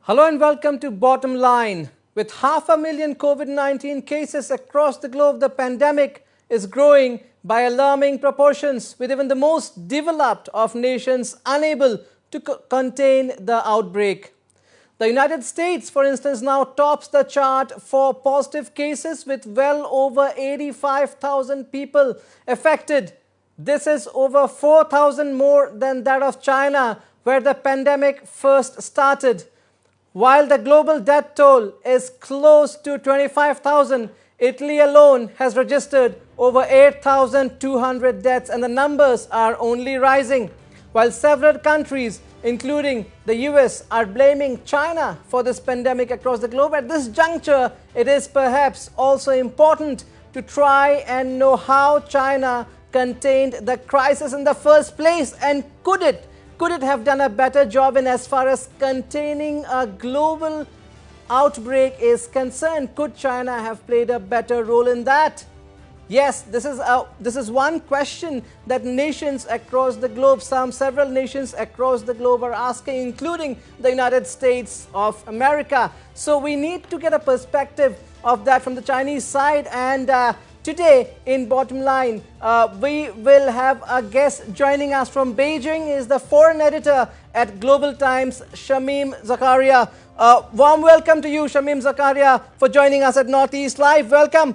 Hello and welcome to Bottom Line. With 500,000 COVID-19 cases across the globe, the pandemic is growing by alarming proportions, with even the most developed of nations unable to contain the outbreak. The United States, for instance, now tops the chart for positive cases with well over 85,000 people affected. This is over 4,000 more than that of China, where the pandemic first started. While the global death toll is close to 25,000, Italy alone has registered over 8,200 deaths, and the numbers are only rising. While several countries, including the US, are blaming China for this pandemic across the globe, at this juncture, it is perhaps also important to try and know how China contained the crisis in the first place, and could it have done a better job in as far as containing a global outbreak is concerned? Could China have played a better role in that? Yes, this is one question that nations across the globe, several nations across the globe are asking, including the United States of America. So we need to get a perspective of that from the Chinese side, and today in Bottom Line, we will have a guest joining us from Beijing. Is the foreign editor at Global Times, Shamim Zakaria. Warm welcome to you, Shamim Zakaria, for joining us at NorthEast Live. Welcome.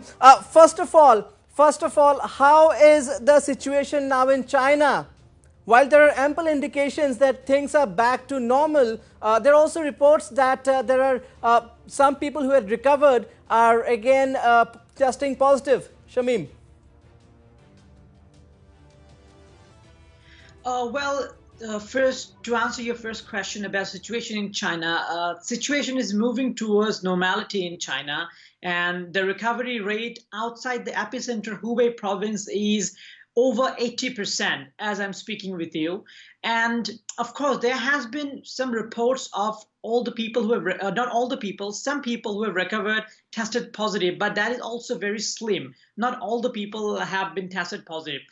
First of all, how is the situation now in China? While there are ample indications that things are back to normal, there are also reports that there are some people who had recovered are again testing positive. Shamim. First, to answer your first question about situation in China, situation is moving towards normality in China, and the recovery rate outside the epicenter Hubei province is over 80% as I'm speaking with you. And of course, there has been some reports of all the people who have, not all the people, some people who have recovered tested positive, but that is also very slim. Not all the people have been tested positive.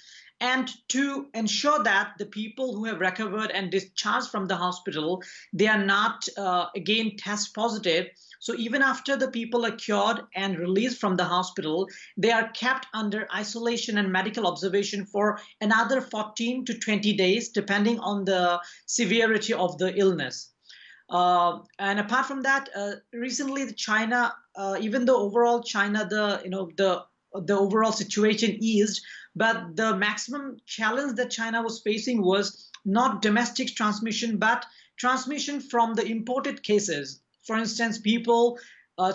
And to ensure that the people who have recovered and discharged from the hospital, they are not again test positive. So even after the people are cured and released from the hospital, they are kept under isolation and medical observation for another 14 to 20 days, depending on the severity of the illness. And apart from that, recently the China, even though overall China, the overall situation eased, but the maximum challenge that China was facing was not domestic transmission, but transmission from the imported cases. For instance, people,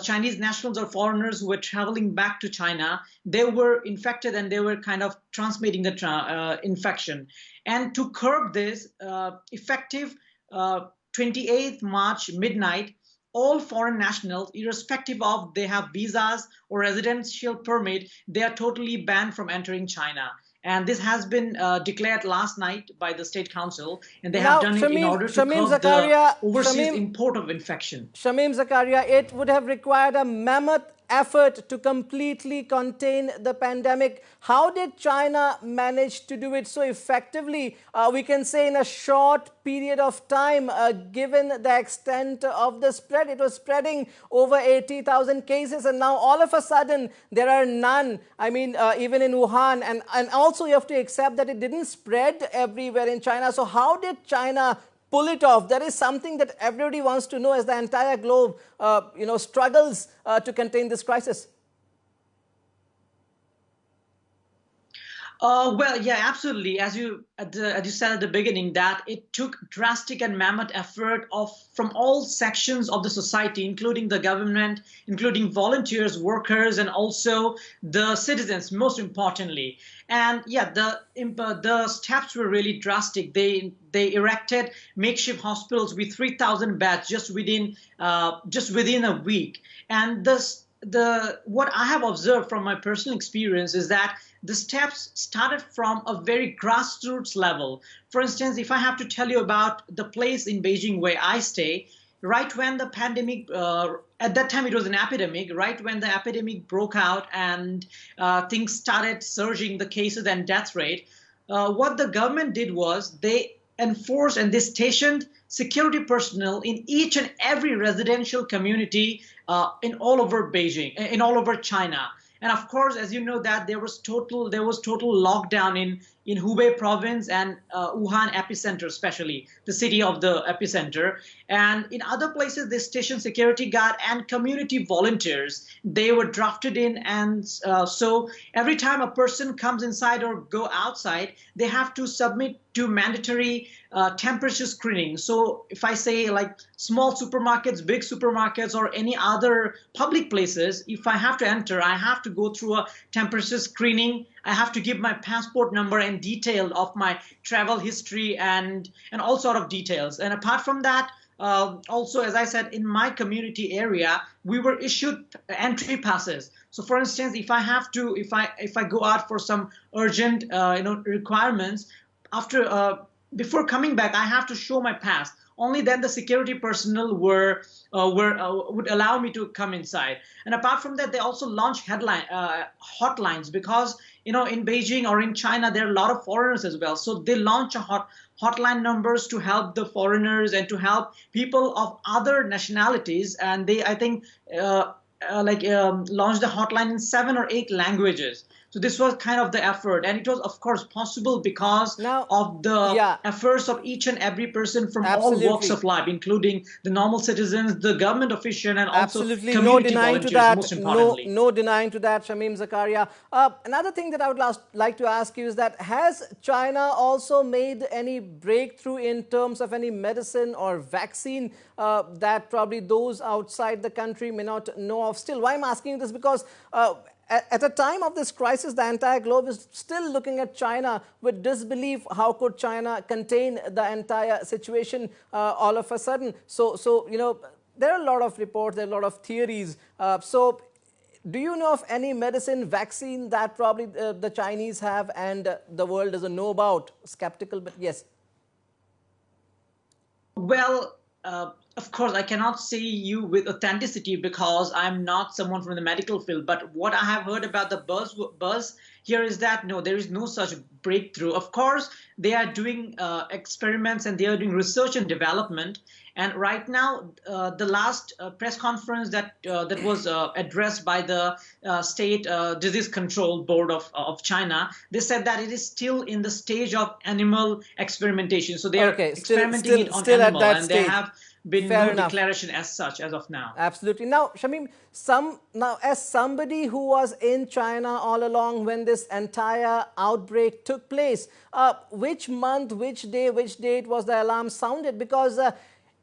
Chinese nationals or foreigners who were traveling back to China, they were infected and they were kind of transmitting the infection. And to curb this, effective 28th March midnight, all foreign nationals, irrespective of they have visas or residential permit, they are totally banned from entering China. And this has been declared last night by the State Council, and they have done it in order to curb the overseas import of infection. Shamim Zakaria, it would have required a mammoth effort to completely contain the pandemic. How did China manage to do it so effectively, we can say in a short period of time, given the extent of the spread? It was spreading over 80,000 cases, and now all of a sudden there are none. I mean, even in Wuhan, and also you have to accept that it didn't spread everywhere in China. So how did China pull it off? That is something that everybody wants to know as the entire globe, struggles to contain this crisis. Yeah, absolutely. As you said at the beginning, that it took drastic and mammoth effort from all sections of the society, including the government, including volunteers, workers, and also the citizens, most importantly. And yeah, the steps were really drastic. They erected makeshift hospitals with 3,000 beds just within a week. And what I have observed from my personal experience is that the steps started from a very grassroots level. For instance, if I have to tell you about the place in Beijing where I stay, right when the pandemic, at that time it was an epidemic, right when the epidemic broke out and things started surging, the cases and death rate, what the government did was they enforced and they stationed security personnel in each and every residential community in all over Beijing, in all over China. And of course, as you know, that there was total lockdown in Hubei province and Wuhan epicenter, especially the city of the epicenter. And in other places, they stationed security guard and community volunteers. They were drafted in, and so every time a person comes inside or go outside, they have to submit to mandatory temperature screening. So if I say like small supermarkets, big supermarkets, or any other public places, if I have to enter, I have to go through a temperature screening. I have to give my passport number and detail of my travel history and all sort of details. And apart from that, also, as I said, in my community area, we were issued entry passes. So, for instance, if I have to, if I go out for some urgent, requirements, after before coming back, I have to show my pass. Only then the security personnel would allow me to come inside. And apart from that, they also launched hotlines because in Beijing or in China there are a lot of foreigners as well. So they launch hotline numbers to help the foreigners and to help people of other nationalities. And they, I think, launched the hotline in 7 or 8 languages. So this was kind of the effort, and it was, of course, possible because of the efforts of each and every person from all walks of life, including the normal citizens, the government official, and also community volunteers, most importantly. No denying to that, Shamim Zakaria. Another thing that I would like to ask you is that has China also made any breakthrough in terms of any medicine or vaccine that probably those outside the country may not know of still? Why I'm asking this because at a time of this crisis, the entire globe is still looking at China with disbelief. How could China contain the entire situation all of a sudden? So there are a lot of reports, there are a lot of theories. So do you know of any medicine, vaccine that probably the Chinese have and the world doesn't know about? Skeptical, but yes. Well, of course, I cannot say you with authenticity because I'm not someone from the medical field. But what I have heard about the buzz here is that no, there is no such breakthrough. Of course, they are doing experiments and they are doing research and development. And right now, the last press conference that was addressed by the State Disease Control Board of China, they said that it is still in the stage of animal experimentation. So they are experimenting it on animal, and there have been no declaration as such as of now. Absolutely. Now, Shamim, as somebody who was in China all along when this entire outbreak took place, which month, which day, which date was the alarm sounded? Because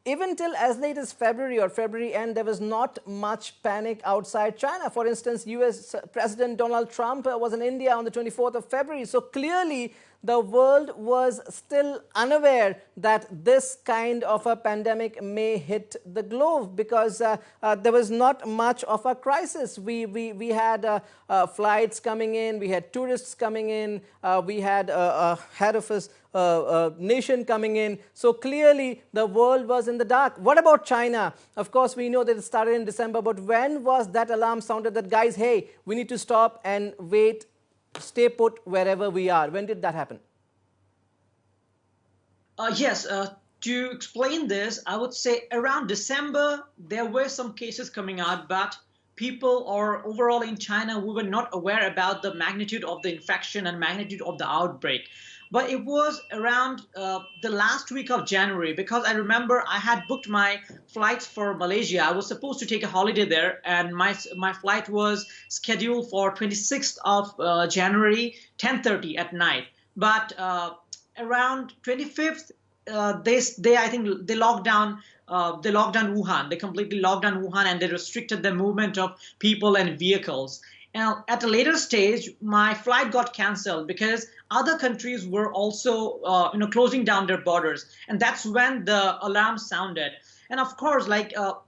even till as late as February or February end, there was not much panic outside China. For instance, US President Donald Trump was in India on the 24th of February. So clearly, the world was still unaware that this kind of a pandemic may hit the globe because there was not much of a crisis. We had flights coming in, we had tourists coming in, we had a head of a nation coming in. So clearly the world was in the dark. What about China? Of course, we know that it started in December, but when was that alarm sounded that, guys, hey, we need to stop and wait, stay put wherever we are? When did that happen? Yes, to explain this, I would say around December, there were some cases coming out, but people or overall in China, we were not aware about the magnitude of the infection and magnitude of the outbreak. But it was around the last week of January, because I remember I had booked my flights for Malaysia. I was supposed to take a holiday there, and my flight was scheduled for 26th of January, 10:30 at night. But around 25th, I think they locked down Wuhan. They completely locked down Wuhan, and they restricted the movement of people and vehicles. And at a later stage, my flight got canceled because other countries were also closing down their borders, and that's when the alarm sounded. And of course,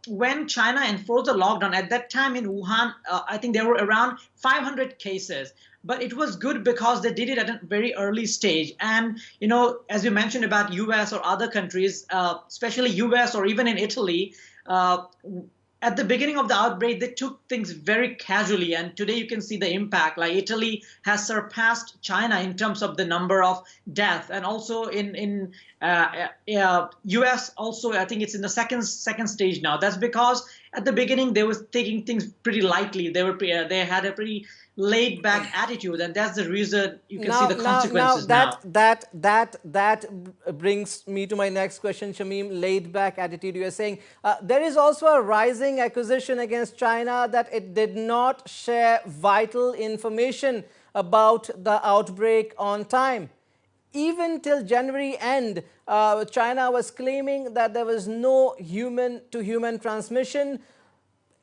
when China enforced the lockdown, at that time in Wuhan, I think there were around 500 cases. But it was good because they did it at a very early stage. And, as you mentioned about US or other countries, especially US or even in Italy, at the beginning of the outbreak, they took things very casually, and today you can see the impact. Like Italy has surpassed China in terms of the number of deaths, and also in US also, I think it's in the second stage now. That's because at the beginning they were taking things pretty lightly. They had a pretty laid back attitude, and that's the reason you can see the consequences now. That brings me to my next question, Shamim. Laid back attitude, you are saying there is also a rising accusation against China that it did not share vital information about the outbreak on time. Even till January end, China was claiming that there was no human-to-human transmission.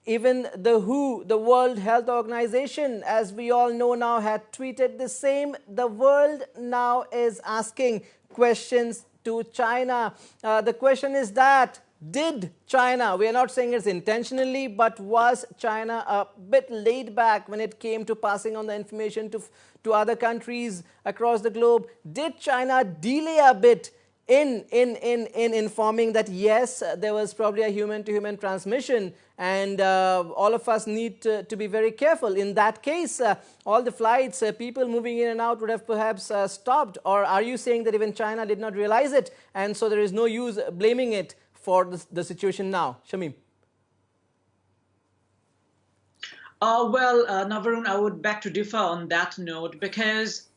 Even the WHO, the World Health Organization, as we all know now, had tweeted the same. The world now is asking questions to China. The question is that, did China, we are not saying it's intentionally, but was China a bit laid back when it came to passing on the information to other countries across the globe? Did China delay a bit in informing that yes, there was probably a human-to-human transmission, and all of us need to be very careful? In that case, all the flights, people moving in and out would have perhaps stopped. Or are you saying that even China did not realize it, and so there is no use blaming it for the situation now? Shamim. Navarun, I would beg to differ on that note, because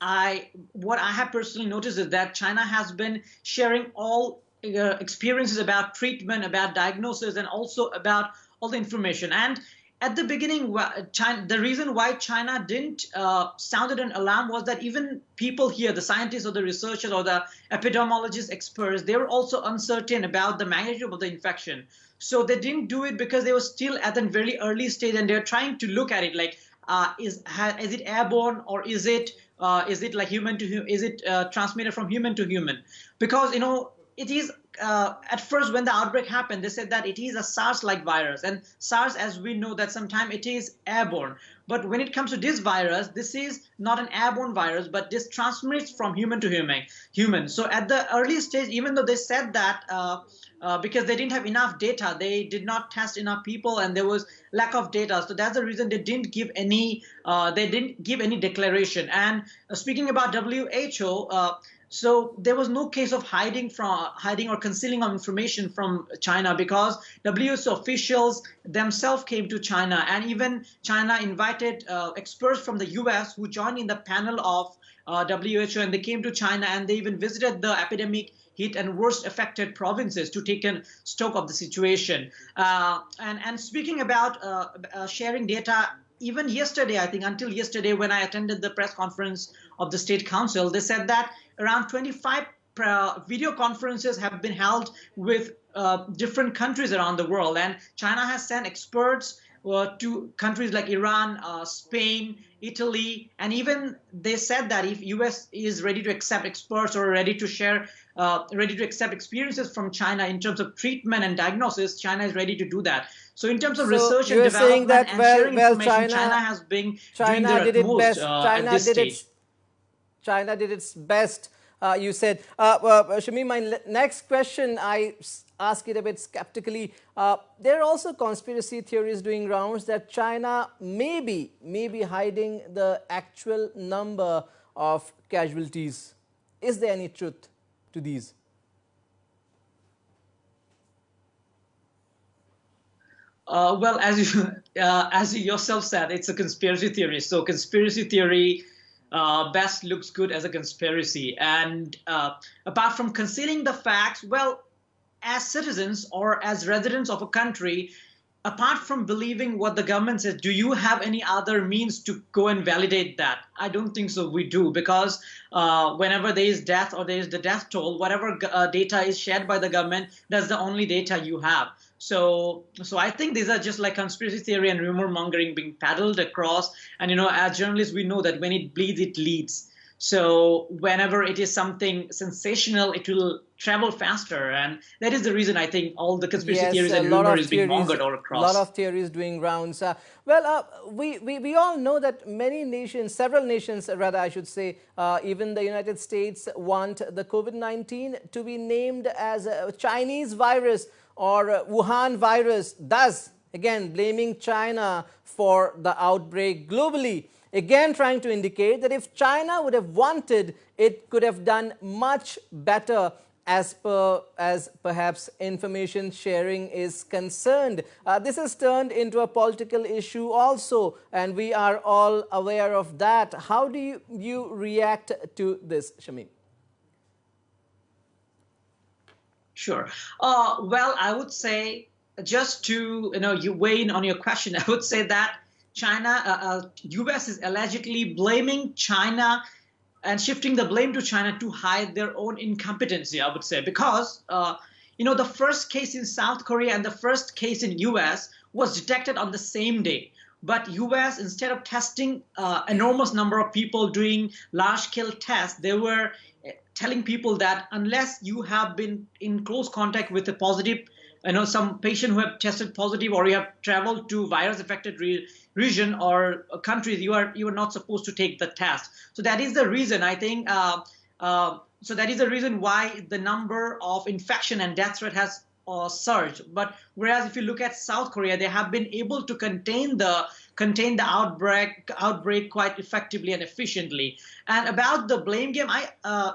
what I have personally noticed is that China has been sharing all experiences about treatment, about diagnosis, and also about all the information. And at the beginning, the reason why China didn't sounded an alarm was that even people here, the scientists or the researchers or the epidemiologists, experts, they were also uncertain about the magnitude of the infection. So they didn't do it because they were still at a very early stage, and they're trying to look at it like, is it airborne, or is it like human to human? Is it transmitted from human to human? Because it is at first when the outbreak happened, they said that it is a SARS-like virus, and SARS, as we know, that sometimes it is airborne. But when it comes to this virus, this is not an airborne virus, but this transmits from human to human. So at the early stage, even though they said that because they didn't have enough data, they did not test enough people, and there was lack of data. So that's the reason they didn't give any declaration. And speaking about WHO, so there was no case of hiding or concealing of information from China, because WHO officials themselves came to China, and even China invited experts from the US who joined in the panel of WHO, and they came to China, and they even visited the epidemic hit and worst affected provinces to take a stock of the situation. And speaking about sharing data, even yesterday, I think until yesterday, when I attended the press conference of the State Council, they said that around 25 video conferences have been held with different countries around the world. And China has sent experts to countries like Iran, Spain, Italy, and even they said that if US is ready to accept experts or ready to accept experiences from China in terms of treatment and diagnosis, China is ready to do that. So in terms of research and development and sharing information, China has been doing their utmost at this stage. China did its best, you said. Shamim, my next question, I ask it a bit skeptically. There are also conspiracy theories doing rounds that China may be hiding the actual number of casualties. Is there any truth to these? Well, as you yourself said, it's a conspiracy theory. So conspiracy theory best looks good as a conspiracy. And apart from concealing the facts, well, as citizens or as residents of a country, apart from believing what the government says, do you have any other means to go and validate that? I don't think so we do, because whenever there is death or there is the death toll, whatever data is shared by the government, that's the only data you have. So I think these are just like conspiracy theory and rumor mongering being paddled across. And, as journalists, we know that when it bleeds, it leads. So whenever it is something sensational, it will travel faster. And that is the reason I think all the conspiracy theories and rumor is being mongered all across. A lot of theories doing rounds. We all know that many nations, several nations rather I should say, even the United States want the COVID-19 to be named as a Chinese virus or Wuhan virus, thus again blaming China for the outbreak globally. Again, trying to indicate that if China would have wanted, it could have done much better as perhaps information sharing is concerned. This has turned into a political issue also, and we are all aware of that. How do you react to this, Shamim? Sure. Well, I would say, just to you weigh in on your question, I would say that U.S. is allegedly blaming China and shifting the blame to China to hide their own incompetency, I would say, because the first case in South Korea and the first case in U.S. was detected on the same day. But U.S., instead of testing enormous number of people, doing large-scale tests, they were telling people that unless you have been in close contact with a positive, some patient who have tested positive, or you have traveled to virus-affected region or countries, you are not supposed to take the test. So that is the reason, I think. So that is the reason why the number of infection and death rate has surged. But whereas if you look at South Korea, they have been able to contain the outbreak quite effectively and efficiently. And about the blame game,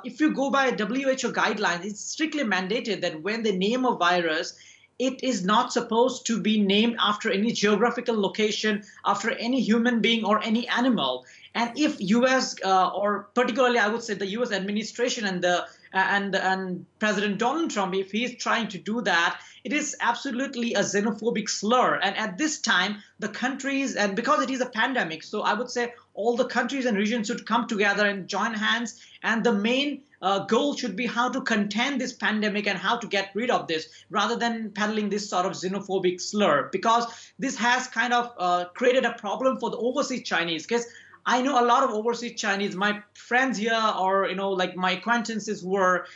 if you go by WHO guidelines, it's strictly mandated that when they name a virus, it is not supposed to be named after any geographical location, after any human being or any animal. And if U.S. Or particularly, I would say the U.S. administration and President Donald Trump, if he's trying to do that, it is absolutely a xenophobic slur. And at this time, the countries, and because it is a pandemic, so I would say all the countries and regions should come together and join hands. And the main goal should be how to contain this pandemic and how to get rid of this, rather than peddling this sort of xenophobic slur, because this has kind of created a problem for the overseas Chinese. Because I know a lot of overseas Chinese, my friends here, or like my acquaintances who are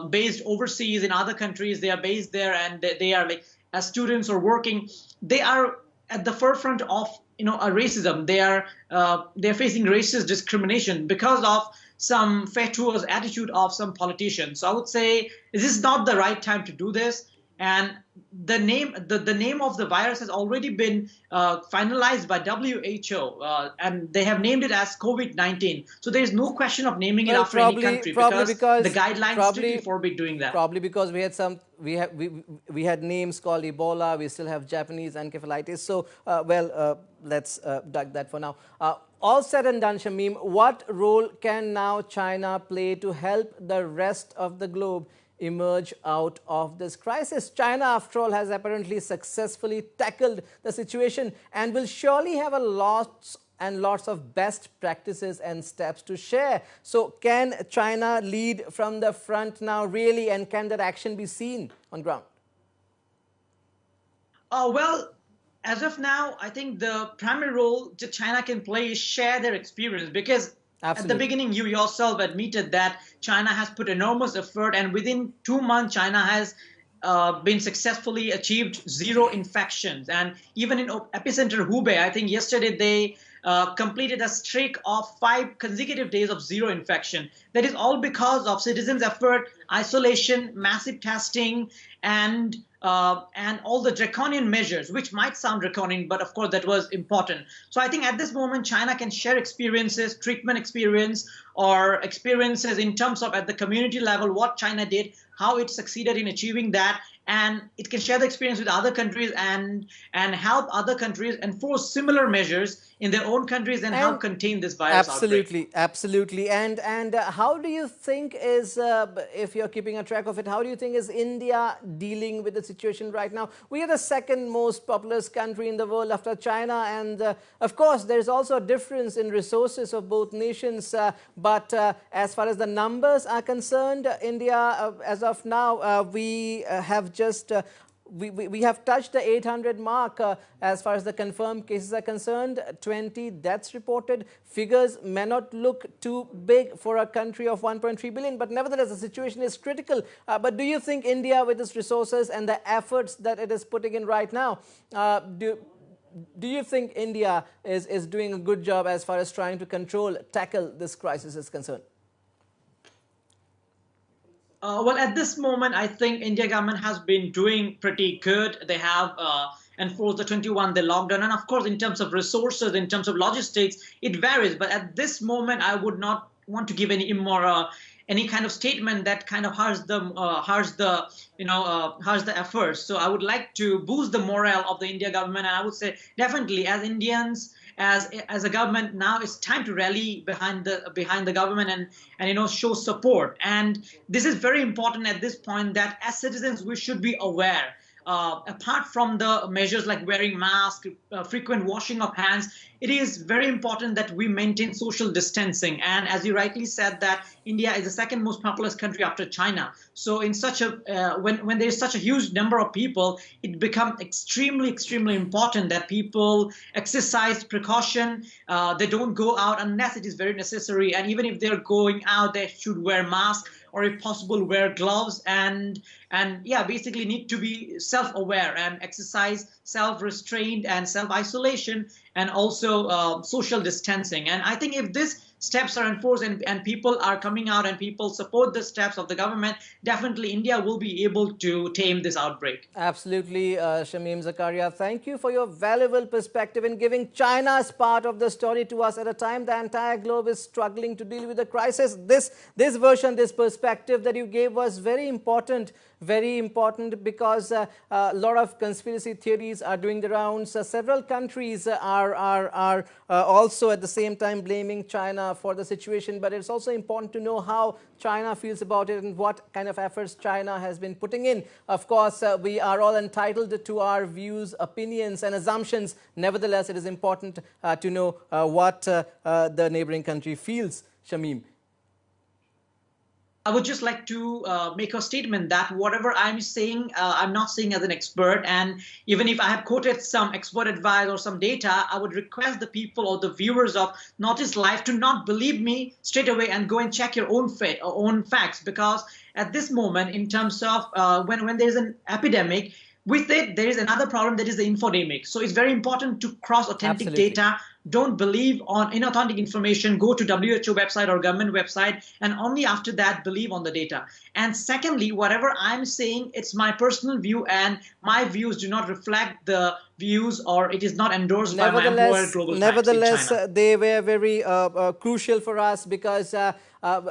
based overseas in other countries. They are based there, and they are like as students or working. They are at the forefront of a racism. They're facing racist discrimination because of some fatuous attitude of some politicians. So I would say this is not the right time to do this. And the name of the virus has already been finalized by WHO, and they have named it as COVID-19. So there is no question of naming it after any country, because the guidelines strictly forbid doing that. Probably because we had names called Ebola. We still have Japanese encephalitis. So let's duck that for now. All said and done, Shamim, what role can now China play to help the rest of the globe emerge out of this crisis? China, after all, has apparently successfully tackled the situation and will surely have a lots and lots of best practices and steps to share. So can China lead from the front now, really, and can that action be seen on ground? Well, as of now, I think the primary role that China can play is share their experience, because Absolutely. At the beginning, you yourself admitted that China has put enormous effort, and within 2 months, China has been successfully achieved 0 infections. And even in epicenter Hubei, I think yesterday they completed a streak of 5 consecutive days of 0 infection. That is all because of citizens' effort, isolation, massive testing, and all the draconian measures, which might sound draconian, but of course that was important. So I think at this moment, China can share experiences, treatment experience, or experiences in terms of at the community level, what China did, how it succeeded in achieving that, and it can share the experience with other countries and help other countries enforce similar measures in their own countries and help contain this virus outbreak. Absolutely. And how do you think is, if you're keeping a track of it, how do you think is India dealing with the situation right now? We are the second most populous country in the world after China, and of course there's also a difference in resources of both nations, but as far as the numbers are concerned, India, as of now, we have just we have touched the 800 mark as far as the confirmed cases are concerned. 20 deaths reported. Figures may not look too big for a country of 1.3 billion, but nevertheless the situation is critical. But do you think India, with its resources and the efforts that it is putting in right now, do you think India is doing a good job as far as trying to tackle this crisis is concerned? Well, at this moment, I think India government has been doing pretty good. They have enforce the 21-day lockdown. And of course, in terms of resources, in terms of logistics, it varies. But at this moment, I would not want to give any kind of statement that kind of harsh the efforts. So I would like to boost the morale of the India government, and I would say definitely as Indians, as a government, now it's time to rally behind the government and show support. And this is very important at this point, that as citizens we should be aware. Apart from the measures like wearing masks, frequent washing of hands, it is very important that we maintain social distancing. And as you rightly said, that India is the second most populous country after China. So in such a when there is such a huge number of people, it becomes extremely important that people exercise precaution. They don't go out unless it is very necessary. And even if they're going out, they should wear masks, or if possible, wear gloves, and yeah, basically need to be self-aware and exercise self-restraint and self-isolation, and also social distancing. And I think if these steps are enforced and people are coming out and people support the steps of the government, definitely India will be able to tame this outbreak. Absolutely, Shamim Zakaria. Thank you for your valuable perspective in giving China's part of the story to us at a time the entire globe is struggling to deal with the crisis. This version, this perspective that you gave was very important because a lot of conspiracy theories are doing the rounds. Several countries are also at the same time blaming China for the situation, but it's also important to know how China feels about it and what kind of efforts China has been putting in. Of course, we are all entitled to our views, opinions and assumptions. Nevertheless, it is important to know what the neighboring country feels. Shamim. I would just like to make a statement that whatever I'm saying, I'm not saying as an expert. And even if I have quoted some expert advice or some data, I would request the people or the viewers of NorthEast Live to not believe me straight away and go and check your own facts. Because at this moment, in terms of when there's an epidemic, with it, there is another problem, that is the infodemic. So it's very important to cross authentic data. Don't believe on inauthentic information. Go to WHO website or government website, and only after that believe on the data. And secondly, whatever I'm saying, it's my personal view, and my views do not reflect the views, or it is not endorsed by my employer, Global Times in China. They were very crucial for us because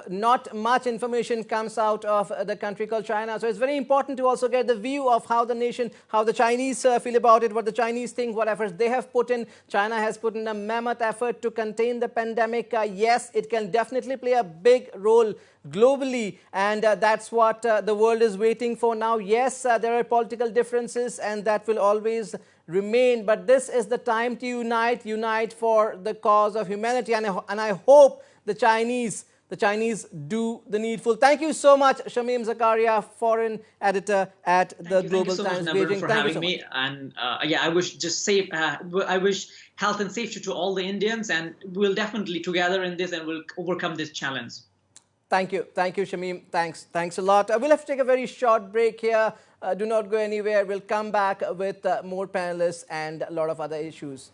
not much information comes out of the country called China. So it's very important to also get the view of how the nation, how the Chinese feel about it, what the Chinese think, what efforts they have put in. China has put in a mammoth effort to contain the pandemic. Yes, it can definitely play a big role globally, and that's what the world is waiting for now. Yes, there are political differences, and that will always remain, but this is the time to unite for the cause of humanity, and I hope the Chinese do the needful. Thank you so much, Shamim Zakaria, foreign editor at the Global Times Beijing. For having me. And yeah, I wish I wish health and safety to all the Indians, and we'll definitely together in this, and we'll overcome this challenge. Thank you, Shamim. Thanks a lot. We'll have to take a very short break here. Do not go anywhere. We'll come back with more panelists and a lot of other issues.